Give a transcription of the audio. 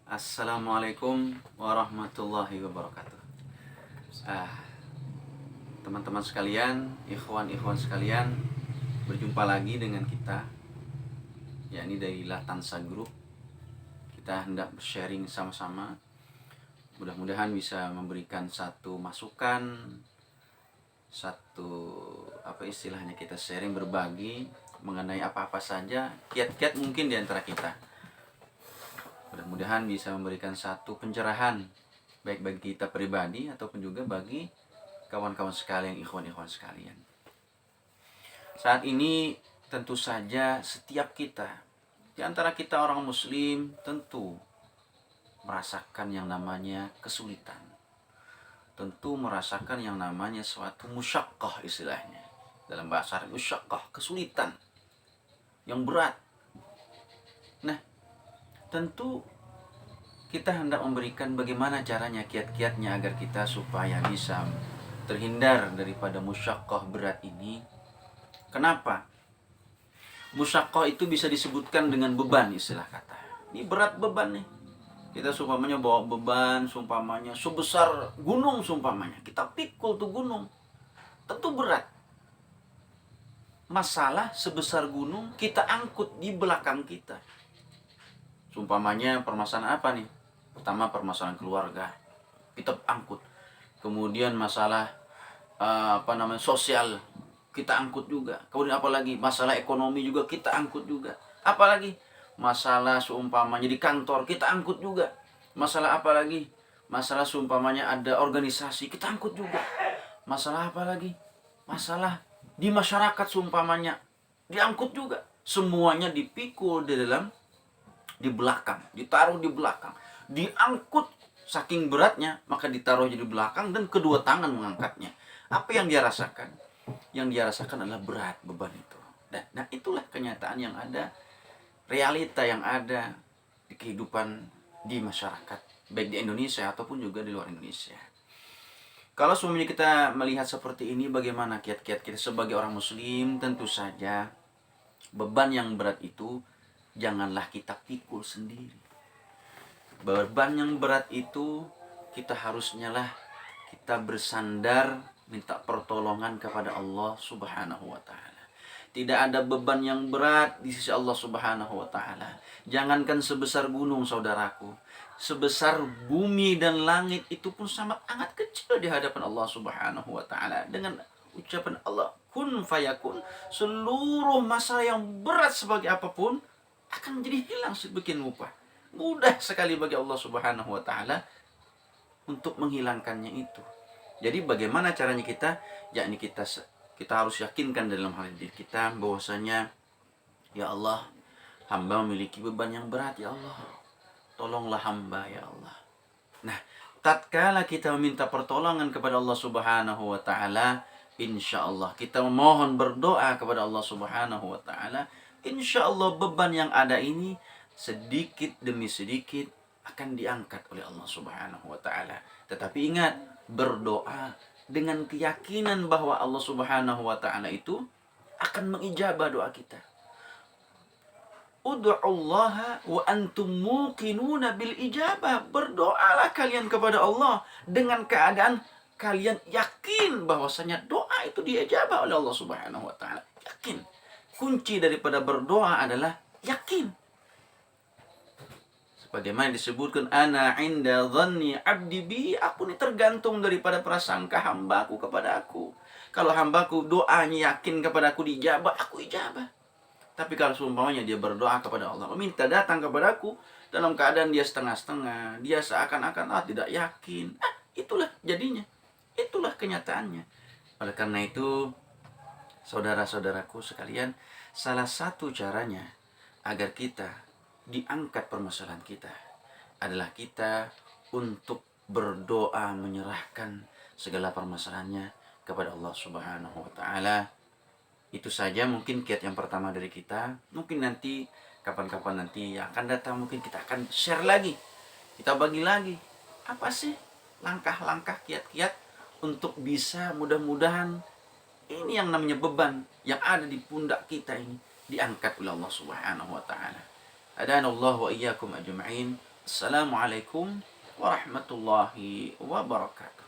Assalamualaikum warahmatullahi wabarakatuh. Ah, Teman-teman sekalian, ikhwan-ikhwan sekalian, berjumpa lagi dengan kita, yakni dari Latansa Group. Kita hendak sharing sama-sama. Mudah-mudahan bisa memberikan satu masukan, satu istilahnya kita sharing, berbagi mengenai apa-apa saja, kiat-kiat mungkin di antara kita. Mudah-mudahan bisa memberikan satu pencerahan baik bagi kita pribadi ataupun juga bagi kawan-kawan sekalian, ikhwan-ikhwan sekalian. Saat ini tentu saja setiap kita, di antara kita orang muslim, tentu merasakan yang namanya kesulitan. Tentu merasakan yang namanya suatu musyaqqah istilahnya. Dalam bahasa Arab, musyaqqah, kesulitan yang berat. Nah, tentu kita hendak memberikan bagaimana caranya, kiat-kiatnya agar kita supaya bisa terhindar daripada musyaqqah berat ini. Kenapa? Musyaqqah itu bisa disebutkan dengan beban, istilah kata. Ini berat beban nih. Kita sumpamanya bawa beban, sumpamanya sebesar gunung, sumpamanya kita pikul tuh gunung. Tentu berat. Masalah sebesar gunung kita angkut di belakang kita. Sumpamanya permasalahan apa nih? Pertama permasalahan keluarga, kita angkut. Kemudian masalah sosial, kita angkut juga. Kemudian apalagi masalah ekonomi juga kita angkut juga. Apalagi masalah seumpamanya di kantor kita angkut juga. Masalah apalagi? Masalah seumpamanya ada organisasi kita angkut juga. Masalah apalagi? Masalah di masyarakat seumpamanya diangkut juga. Semuanya dipikul di belakang, ditaruh di belakang, diangkut saking beratnya, maka ditaruh di belakang dan kedua tangan mengangkatnya. Apa yang dia rasakan? Yang dia rasakan adalah berat beban itu. Nah, itulah kenyataan yang ada, realita yang ada di kehidupan di masyarakat, baik di Indonesia ataupun juga di luar Indonesia. Kalau semuanya kita melihat seperti ini, bagaimana kiat-kiat kita sebagai orang muslim? Tentu saja beban yang berat itu janganlah kita pikul sendiri. Beban yang berat itu kita harusnya lah kita bersandar, minta pertolongan kepada Allah Subhanahu wa taala. Tidak ada beban yang berat di sisi Allah Subhanahu wa taala. Jangankan sebesar gunung, saudaraku, sebesar bumi dan langit itu pun amat kecil di hadapan Allah Subhanahu wa taala. Dengan ucapan Allah kun fayakun, seluruh masalah yang berat sebagai apapun akan menjadi hilang sedemikian rupa. Mudah sekali bagi Allah Subhanahu wa taala untuk menghilangkannya itu. Jadi bagaimana caranya kita? Yakni kita harus yakinkan dalam hal diri kita bahwasanya, ya Allah, hamba memiliki beban yang berat, ya Allah. Tolonglah hamba, ya Allah. Nah, tatkala kita meminta pertolongan kepada Allah Subhanahu wa taala, insyaallah kita memohon berdoa kepada Allah Subhanahu wa taala, insyaallah beban yang ada ini sedikit demi sedikit akan diangkat oleh Allah Subhanahu wa taala. Tetapi ingat, berdoa dengan keyakinan bahwa Allah Subhanahu wa taala itu akan mengijabah doa kita. Ud'ullaha wa antum muqinuna bil ijabah. Berdoalah kalian kepada Allah dengan keadaan kalian yakin bahwasanya doa itu diijabah oleh Allah Subhanahu wa taala. Yakin. Kunci daripada berdoa adalah yakin. Bagaimana disebutkan, ana inda dhanni abdi bi, aku ini tergantung daripada prasangka hambaku kepada aku. Kalau hambaku doanya yakin kepada aku dijabah, aku ijabah. Tapi kalau seumpamanya dia berdoa kepada Allah, meminta datang kepada aku dalam keadaan dia setengah-setengah, dia seakan-akan tidak yakin, itulah jadinya, itulah kenyataannya. Oleh karena itu, saudara-saudaraku sekalian, salah satu caranya agar kita diangkat permasalahan kita adalah kita untuk berdoa menyerahkan segala permasalahannya kepada Allah Subhanahu wa taala. Itu saja mungkin kiat yang pertama dari kita. Mungkin nanti kapan-kapan nanti yang akan datang mungkin kita akan share lagi. Kita bagi lagi apa sih langkah-langkah, kiat-kiat untuk bisa mudah-mudahan ini yang namanya beban yang ada di pundak kita ini diangkat oleh Allah Subhanahu wa taala. Hadanallahu wa iyyakum ajma'in. Assalamualaikum warahmatullahi wabarakatuh.